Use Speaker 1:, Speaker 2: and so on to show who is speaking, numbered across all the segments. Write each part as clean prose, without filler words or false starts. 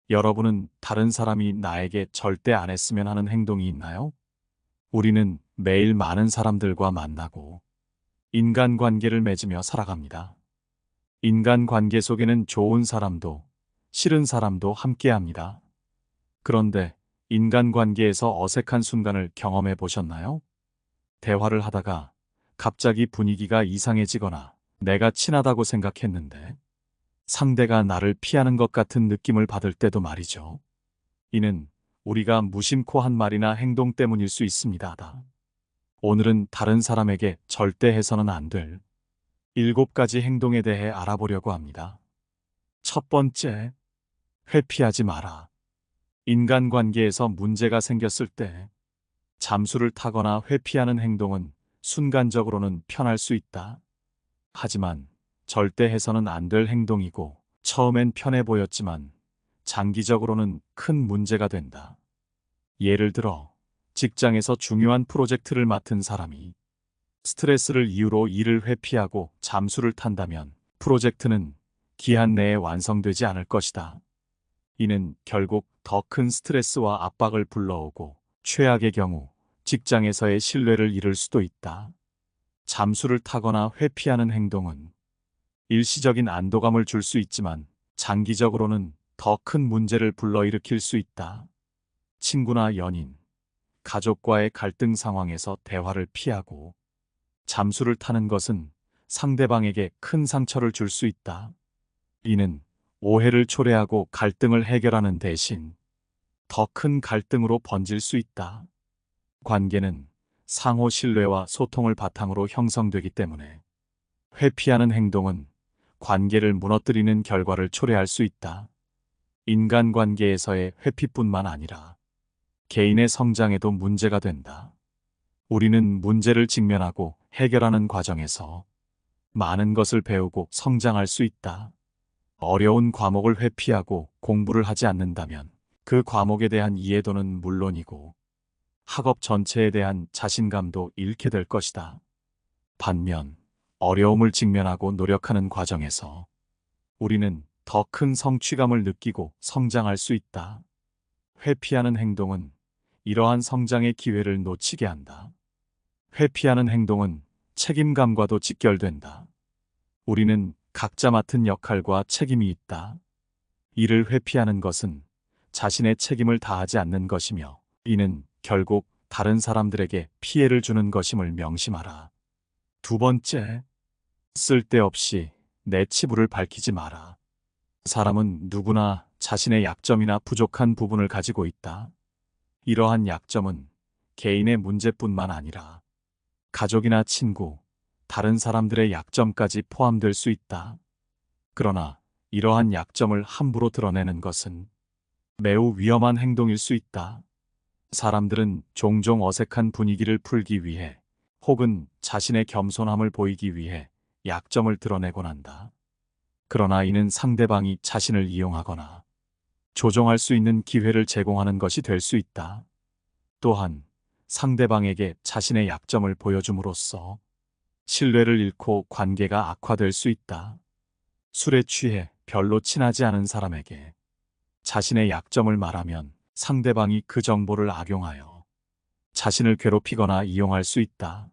Speaker 1: 여러분은 다른 사람이 나에게 절대 안 했으면 하는 행동이 있나요? 우리는 매일 많은 사람들과 만나고 인간관계를 맺으며 살아갑니다. 인간관계 속에는 좋은 사람도 싫은 사람도 함께합니다. 그런데 인간관계에서 어색한 순간을 경험해 보셨나요? 대화를 하다가 갑자기 분위기가 이상해지거나 내가 친하다고 생각했는데 상대가 나를 피하는 것 같은 느낌을 받을 때도 말이죠. 이는 우리가 무심코 한 말이나 행동 때문일 수 있습니다. 오늘은 다른 사람에게 절대 해서는 안 될 7가지 행동에 대해 알아보려고 합니다. 첫 번째, 회피하지 마라. 인간관계에서 문제가 생겼을 때 잠수를 타거나 회피하는 행동은 순간적으로는 편할 수 있다. 하지만 절대 해서는 안 될 행동이고 처음엔 편해 보였지만 장기적으로는 큰 문제가 된다. 예를 들어 직장에서 중요한 프로젝트를 맡은 사람이 스트레스를 이유로 일을 회피하고 잠수를 탄다면 프로젝트는 기한 내에 완성되지 않을 것이다. 이는 결국 더 큰 스트레스와 압박을 불러오고 최악의 경우 직장에서의 신뢰를 잃을 수도 있다. 잠수를 타거나 회피하는 행동은 일시적인 안도감을 줄 수 있지만 장기적으로는 더 큰 문제를 불러일으킬 수 있다. 친구나 연인, 가족과의 갈등 상황에서 대화를 피하고 잠수를 타는 것은 상대방에게 큰 상처를 줄 수 있다. 이는 오해를 초래하고 갈등을 해결하는 대신 더 큰 갈등으로 번질 수 있다. 관계는 상호 신뢰와 소통을 바탕으로 형성되기 때문에 회피하는 행동은 관계를 무너뜨리는 결과를 초래할 수 있다. 인간관계에서의 회피뿐만 아니라 개인의 성장에도 문제가 된다. 우리는 문제를 직면하고 해결하는 과정에서 많은 것을 배우고 성장할 수 있다. 어려운 과목을 회피하고 공부를 하지 않는다면 그 과목에 대한 이해도는 물론이고 학업 전체에 대한 자신감도 잃게 될 것이다. 반면 어려움을 직면하고 노력하는 과정에서 우리는 더 큰 성취감을 느끼고 성장할 수 있다. 회피하는 행동은 이러한 성장의 기회를 놓치게 한다. 회피하는 행동은 책임감과도 직결된다. 우리는 각자 맡은 역할과 책임이 있다. 이를 회피하는 것은 자신의 책임을 다하지 않는 것이며 이는 결국 다른 사람들에게 피해를 주는 것임을 명심하라. 두 번째, 쓸데없이 내 치부를 밝히지 마라. 사람은 누구나 자신의 약점이나 부족한 부분을 가지고 있다. 이러한 약점은 개인의 문제뿐만 아니라 가족이나 친구, 다른 사람들의 약점까지 포함될 수 있다. 그러나 이러한 약점을 함부로 드러내는 것은 매우 위험한 행동일 수 있다. 사람들은 종종 어색한 분위기를 풀기 위해 혹은 자신의 겸손함을 보이기 위해 약점을 드러내곤 한다. 그러나 이는 상대방이 자신을 이용하거나 조종할 수 있는 기회를 제공하는 것이 될 수 있다. 또한 상대방에게 자신의 약점을 보여줌으로써 신뢰를 잃고 관계가 악화될 수 있다. 술에 취해 별로 친하지 않은 사람에게 자신의 약점을 말하면 상대방이 그 정보를 악용하여 자신을 괴롭히거나 이용할 수 있다.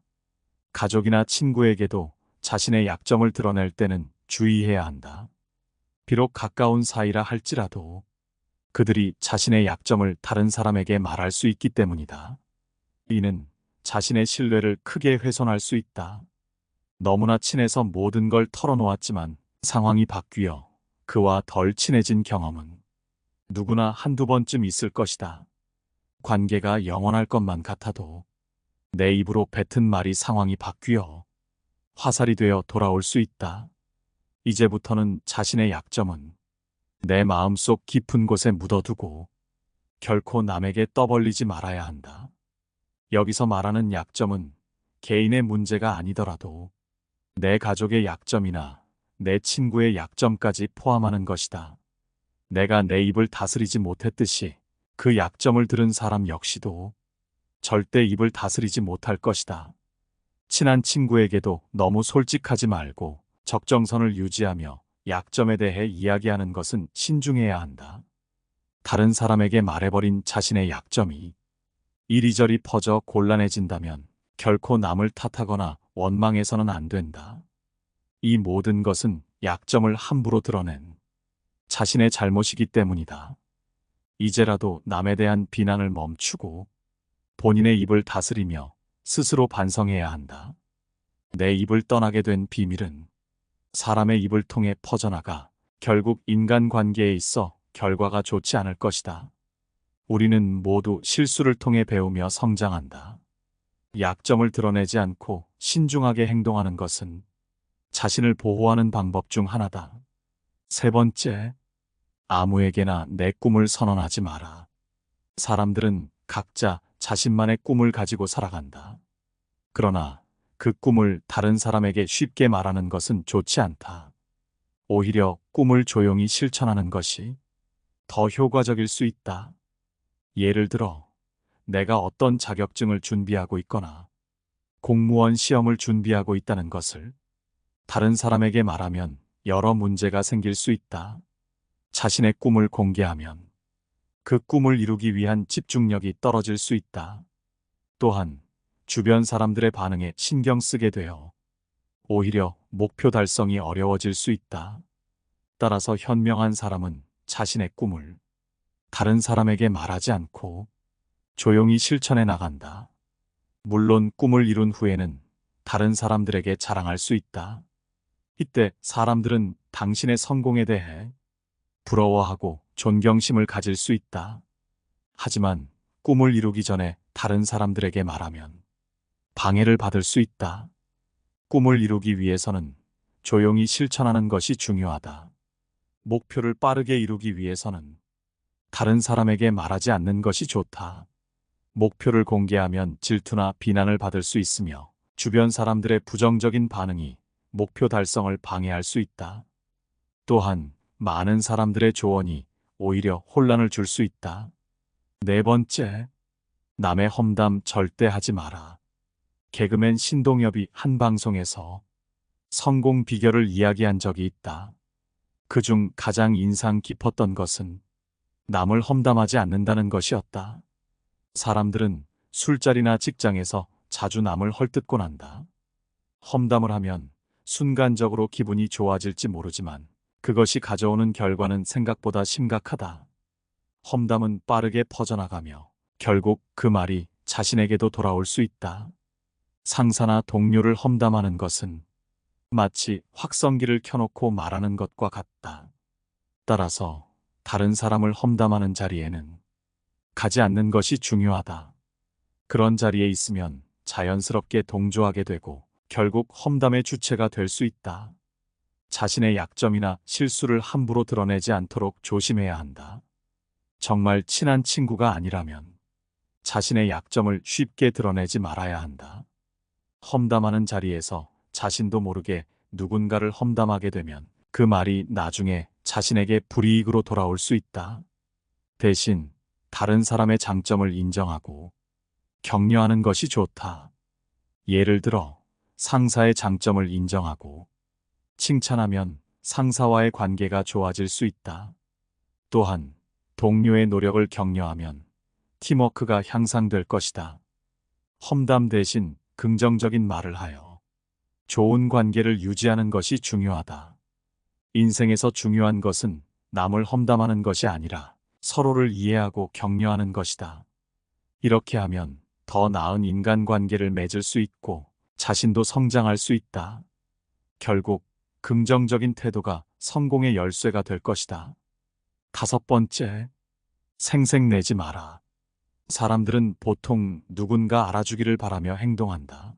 Speaker 1: 가족이나 친구에게도 자신의 약점을 드러낼 때는 주의해야 한다. 비록 가까운 사이라 할지라도 그들이 자신의 약점을 다른 사람에게 말할 수 있기 때문이다. 이는 자신의 신뢰를 크게 훼손할 수 있다. 너무나 친해서 모든 걸 털어놓았지만 상황이 바뀌어 그와 덜 친해진 경험은 누구나 한두 번쯤 있을 것이다. 관계가 영원할 것만 같아도 내 입으로 뱉은 말이 상황이 바뀌어 화살이 되어 돌아올 수 있다. 이제부터는 자신의 약점은 내 마음속 깊은 곳에 묻어두고 결코 남에게 떠벌리지 말아야 한다. 여기서 말하는 약점은 개인의 문제가 아니더라도 내 가족의 약점이나 내 친구의 약점까지 포함하는 것이다. 내가 내 입을 다스리지 못했듯이 그 약점을 들은 사람 역시도 절대 입을 다스리지 못할 것이다. 친한 친구에게도 너무 솔직하지 말고 적정선을 유지하며 약점에 대해 이야기하는 것은 신중해야 한다. 다른 사람에게 말해버린 자신의 약점이 이리저리 퍼져 곤란해진다면 결코 남을 탓하거나 원망해서는 안 된다. 이 모든 것은 약점을 함부로 드러낸 자신의 잘못이기 때문이다. 이제라도 남에 대한 비난을 멈추고 본인의 입을 다스리며 스스로 반성해야 한다. 내 입을 떠나게 된 비밀은 사람의 입을 통해 퍼져나가 결국 인간관계에 있어 결과가 좋지 않을 것이다. 우리는 모두 실수를 통해 배우며 성장한다. 약점을 드러내지 않고 신중하게 행동하는 것은 자신을 보호하는 방법 중 하나다. 세 번째, 아무에게나 내 꿈을 선언하지 마라. 사람들은 각자 자신만의 꿈을 가지고 살아간다. 그러나 그 꿈을 다른 사람에게 쉽게 말하는 것은 좋지 않다. 오히려 꿈을 조용히 실천하는 것이 더 효과적일 수 있다. 예를 들어, 내가 어떤 자격증을 준비하고 있거나 공무원 시험을 준비하고 있다는 것을 다른 사람에게 말하면 여러 문제가 생길 수 있다. 자신의 꿈을 공개하면 그 꿈을 이루기 위한 집중력이 떨어질 수 있다. 또한 주변 사람들의 반응에 신경 쓰게 되어 오히려 목표 달성이 어려워질 수 있다. 따라서 현명한 사람은 자신의 꿈을 다른 사람에게 말하지 않고 조용히 실천해 나간다. 물론 꿈을 이룬 후에는 다른 사람들에게 자랑할 수 있다. 이때 사람들은 당신의 성공에 대해 부러워하고 존경심을 가질 수 있다. 하지만 꿈을 이루기 전에 다른 사람들에게 말하면 방해를 받을 수 있다. 꿈을 이루기 위해서는 조용히 실천하는 것이 중요하다. 목표를 빠르게 이루기 위해서는 다른 사람에게 말하지 않는 것이 좋다. 목표를 공개하면 질투나 비난을 받을 수 있으며 주변 사람들의 부정적인 반응이 목표 달성을 방해할 수 있다. 또한 많은 사람들의 조언이 오히려 혼란을 줄 수 있다. 네 번째, 남의 험담 절대 하지 마라. 개그맨 신동엽이 한 방송에서 성공 비결을 이야기한 적이 있다. 그중 가장 인상 깊었던 것은 남을 험담하지 않는다는 것이었다. 사람들은 술자리나 직장에서 자주 남을 헐뜯곤 한다. 험담을 하면 순간적으로 기분이 좋아질지 모르지만 그것이 가져오는 결과는 생각보다 심각하다. 험담은 빠르게 퍼져나가며 결국 그 말이 자신에게도 돌아올 수 있다. 상사나 동료를 험담하는 것은 마치 확성기를 켜놓고 말하는 것과 같다. 따라서 다른 사람을 험담하는 자리에는 가지 않는 것이 중요하다. 그런 자리에 있으면 자연스럽게 동조하게 되고 결국 험담의 주체가 될 수 있다. 자신의 약점이나 실수를 함부로 드러내지 않도록 조심해야 한다. 정말 친한 친구가 아니라면 자신의 약점을 쉽게 드러내지 말아야 한다. 험담하는 자리에서 자신도 모르게 누군가를 험담하게 되면 그 말이 나중에 자신에게 불이익으로 돌아올 수 있다. 대신 다른 사람의 장점을 인정하고 격려하는 것이 좋다. 예를 들어 상사의 장점을 인정하고 칭찬하면 상사와의 관계가 좋아질 수 있다. 또한 동료의 노력을 격려하면 팀워크가 향상될 것이다. 험담 대신 긍정적인 말을 하여 좋은 관계를 유지하는 것이 중요하다. 인생에서 중요한 것은 남을 험담하는 것이 아니라 서로를 이해하고 격려하는 것이다. 이렇게 하면 더 나은 인간관계를 맺을 수 있고 자신도 성장할 수 있다. 결국 긍정적인 태도가 성공의 열쇠가 될 것이다. 다섯 번째, 생색내지 마라. 사람들은 보통 누군가 알아주기를 바라며 행동한다.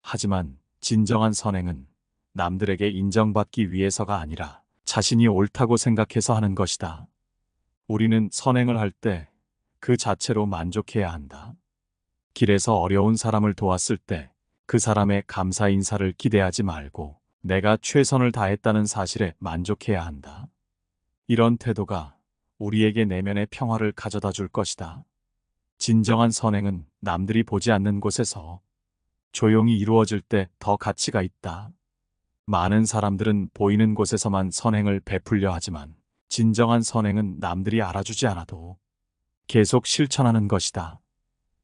Speaker 1: 하지만 진정한 선행은 남들에게 인정받기 위해서가 아니라 자신이 옳다고 생각해서 하는 것이다. 우리는 선행을 할 때 그 자체로 만족해야 한다. 길에서 어려운 사람을 도왔을 때 그 사람의 감사 인사를 기대하지 말고 내가 최선을 다했다는 사실에 만족해야 한다. 이런 태도가 우리에게 내면의 평화를 가져다 줄 것이다. 진정한 선행은 남들이 보지 않는 곳에서 조용히 이루어질 때 더 가치가 있다. 많은 사람들은 보이는 곳에서만 선행을 베풀려 하지만 진정한 선행은 남들이 알아주지 않아도 계속 실천하는 것이다.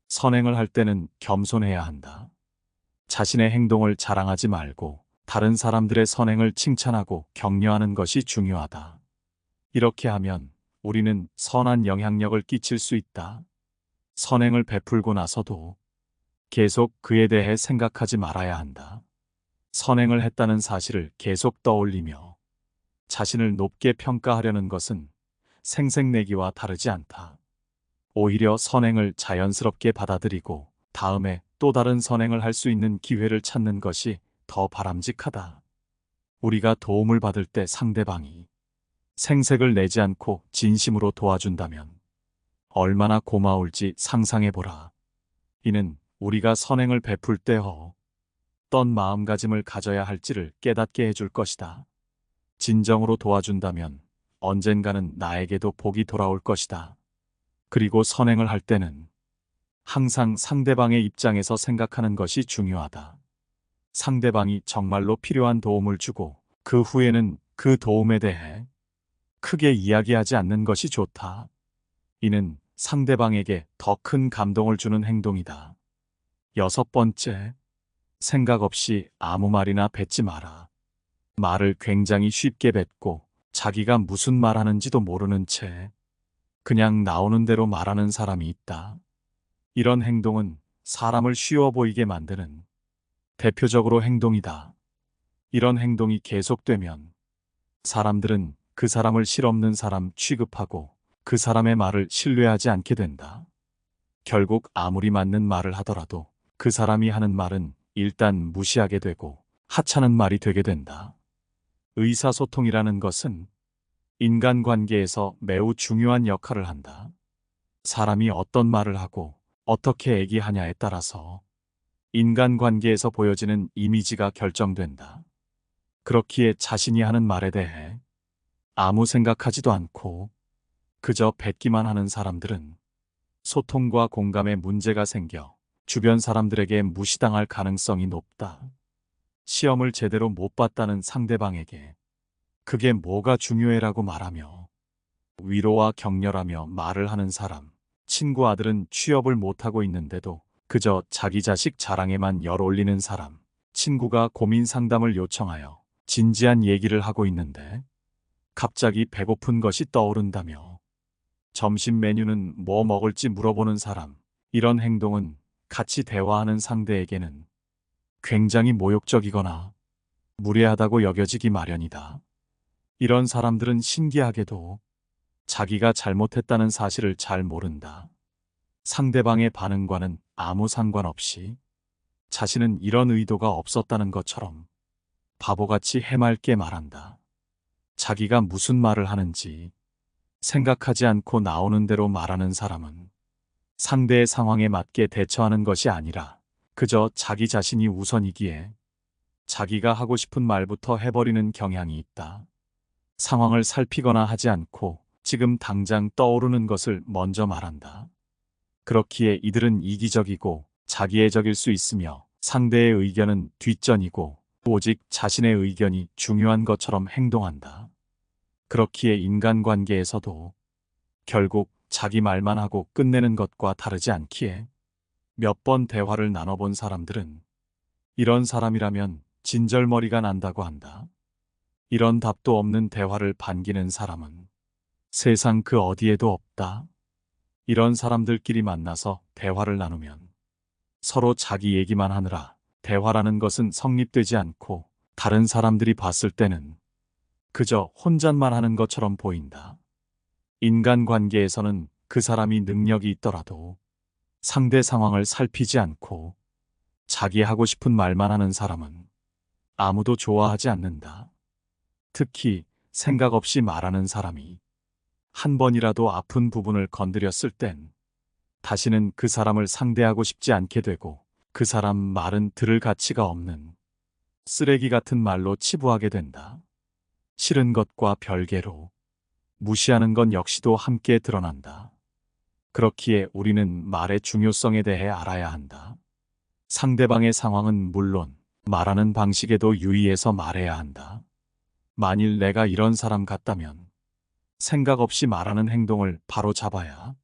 Speaker 1: 선행을 할 때는 겸손해야 한다. 자신의 행동을 자랑하지 말고 다른 사람들의 선행을 칭찬하고 격려하는 것이 중요하다. 이렇게 하면 우리는 선한 영향력을 끼칠 수 있다. 선행을 베풀고 나서도 계속 그에 대해 생각하지 말아야 한다. 선행을 했다는 사실을 계속 떠올리며 자신을 높게 평가하려는 것은 생색내기와 다르지 않다. 오히려 선행을 자연스럽게 받아들이고 다음에 또 다른 선행을 할 수 있는 기회를 찾는 것이 더 바람직하다. 우리가 도움을 받을 때 상대방이 생색을 내지 않고 진심으로 도와준다면 얼마나 고마울지 상상해보라. 이는 우리가 선행을 베풀 때 어떤 마음가짐을 가져야 할지를 깨닫게 해줄 것이다. 진정으로 도와준다면 언젠가는 나에게도 복이 돌아올 것이다. 그리고 선행을 할 때는 항상 상대방의 입장에서 생각하는 것이 중요하다. 상대방이 정말로 필요한 도움을 주고 그 후에는 그 도움에 대해 크게 이야기하지 않는 것이 좋다. 이는 상대방에게 더 큰 감동을 주는 행동이다. 6번째, 생각 없이 아무 말이나 뱉지 마라. 말을 굉장히 쉽게 뱉고 자기가 무슨 말 하는지도 모르는 채 그냥 나오는 대로 말하는 사람이 있다. 이런 행동은 사람을 쉬워 보이게 만드는 대표적으로 행동이다. 이런 행동이 계속되면 사람들은 그 사람을 실없는 사람 취급하고 그 사람의 말을 신뢰하지 않게 된다. 결국 아무리 맞는 말을 하더라도 그 사람이 하는 말은 일단 무시하게 되고 하찮은 말이 되게 된다. 의사소통이라는 것은 인간관계에서 매우 중요한 역할을 한다. 사람이 어떤 말을 하고 어떻게 얘기하냐에 따라서 인간관계에서 보여지는 이미지가 결정된다. 그렇기에 자신이 하는 말에 대해 아무 생각하지도 않고 그저 뱉기만 하는 사람들은 소통과 공감에 문제가 생겨 주변 사람들에게 무시당할 가능성이 높다. 시험을 제대로 못 봤다는 상대방에게 그게 뭐가 중요해라고 말하며 위로와 격려라며 말을 하는 사람, 친구 아들은 취업을 못하고 있는데도 그저 자기 자식 자랑에만 열 올리는 사람, 친구가 고민 상담을 요청하여 진지한 얘기를 하고 있는데 갑자기 배고픈 것이 떠오른다며 점심 메뉴는 뭐 먹을지 물어보는 사람, 이런 행동은 같이 대화하는 상대에게는 굉장히 모욕적이거나 무례하다고 여겨지기 마련이다. 이런 사람들은 신기하게도 자기가 잘못했다는 사실을 잘 모른다. 상대방의 반응과는 아무 상관없이 자신은 이런 의도가 없었다는 것처럼 바보같이 해맑게 말한다. 자기가 무슨 말을 하는지 생각하지 않고 나오는 대로 말하는 사람은 상대의 상황에 맞게 대처하는 것이 아니라 그저 자기 자신이 우선이기에 자기가 하고 싶은 말부터 해버리는 경향이 있다. 상황을 살피거나 하지 않고 지금 당장 떠오르는 것을 먼저 말한다. 그렇기에 이들은 이기적이고 자기애적일 수 있으며 상대의 의견은 뒷전이고 오직 자신의 의견이 중요한 것처럼 행동한다. 그렇기에 인간관계에서도 결국 자기 말만 하고 끝내는 것과 다르지 않기에 몇 번 대화를 나눠본 사람들은 이런 사람이라면 진절머리가 난다고 한다. 이런 답도 없는 대화를 반기는 사람은 세상 그 어디에도 없다. 이런 사람들끼리 만나서 대화를 나누면 서로 자기 얘기만 하느라 대화라는 것은 성립되지 않고 다른 사람들이 봤을 때는 그저 혼잣말 하는 것처럼 보인다. 인간관계에서는 그 사람이 능력이 있더라도 상대 상황을 살피지 않고 자기 하고 싶은 말만 하는 사람은 아무도 좋아하지 않는다. 특히 생각 없이 말하는 사람이 한 번이라도 아픈 부분을 건드렸을 땐 다시는 그 사람을 상대하고 싶지 않게 되고 그 사람 말은 들을 가치가 없는 쓰레기 같은 말로 치부하게 된다. 싫은 것과 별개로 무시하는 건 역시도 함께 드러난다. 그렇기에 우리는 말의 중요성에 대해 알아야 한다. 상대방의 상황은 물론 말하는 방식에도 유의해서 말해야 한다. 만일 내가 이런 사람 같다면 생각 없이 말하는 행동을 바로 잡아야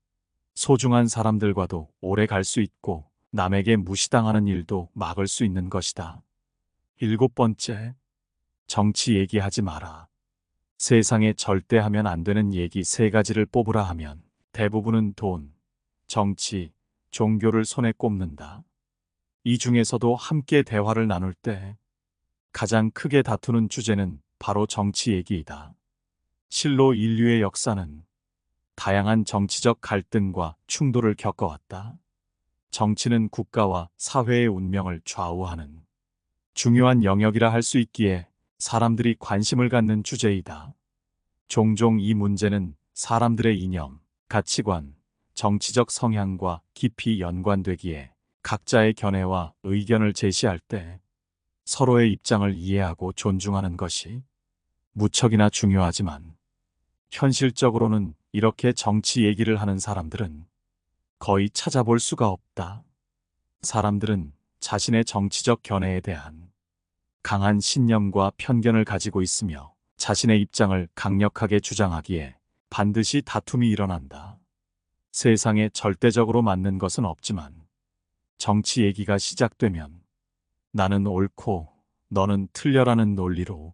Speaker 1: 소중한 사람들과도 오래 갈 수 있고 남에게 무시당하는 일도 막을 수 있는 것이다. 7번째, 정치 얘기하지 마라. 세상에 절대 하면 안 되는 얘기 3가지를 뽑으라 하면 대부분은 돈, 정치, 종교를 손에 꼽는다. 이 중에서도 함께 대화를 나눌 때 가장 크게 다투는 주제는 바로 정치 얘기이다. 실로 인류의 역사는 다양한 정치적 갈등과 충돌을 겪어왔다. 정치는 국가와 사회의 운명을 좌우하는 중요한 영역이라 할 수 있기에 사람들이 관심을 갖는 주제이다. 종종 이 문제는 사람들의 이념, 가치관, 정치적 성향과 깊이 연관되기에 각자의 견해와 의견을 제시할 때 서로의 입장을 이해하고 존중하는 것이 무척이나 중요하지만 현실적으로는 이렇게 정치 얘기를 하는 사람들은 거의 찾아볼 수가 없다. 사람들은 자신의 정치적 견해에 대한 강한 신념과 편견을 가지고 있으며 자신의 입장을 강력하게 주장하기에 반드시 다툼이 일어난다. 세상에 절대적으로 맞는 것은 없지만 정치 얘기가 시작되면 나는 옳고 너는 틀려라는 논리로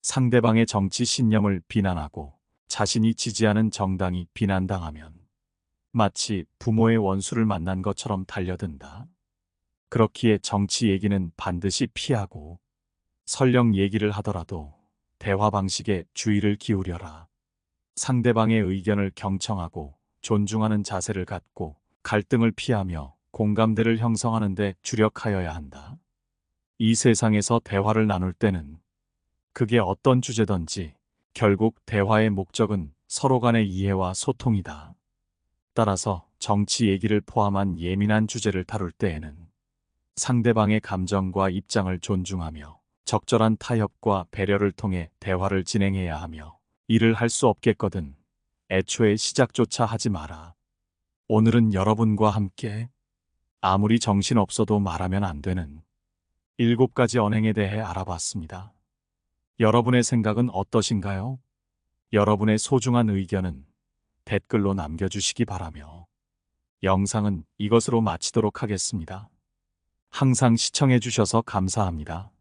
Speaker 1: 상대방의 정치 신념을 비난하고 자신이 지지하는 정당이 비난당하면 마치 부모의 원수를 만난 것처럼 달려든다. 그렇기에 정치 얘기는 반드시 피하고 설령 얘기를 하더라도 대화 방식에 주의를 기울여라. 상대방의 의견을 경청하고 존중하는 자세를 갖고 갈등을 피하며 공감대를 형성하는 데 주력하여야 한다. 이 세상에서 대화를 나눌 때는 그게 어떤 주제든지 결국 대화의 목적은 서로 간의 이해와 소통이다. 따라서 정치 얘기를 포함한 예민한 주제를 다룰 때에는 상대방의 감정과 입장을 존중하며 적절한 타협과 배려를 통해 대화를 진행해야 하며 이를 할 수 없겠거든 애초에 시작조차 하지 마라. 오늘은 여러분과 함께 아무리 정신 없어도 말하면 안 되는 7가지 언행에 대해 알아봤습니다. 여러분의 생각은 어떠신가요? 여러분의 소중한 의견은 댓글로 남겨주시기 바라며 영상은 이것으로 마치도록 하겠습니다. 항상 시청해 주셔서 감사합니다.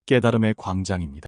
Speaker 1: 깨달음의 광장입니다.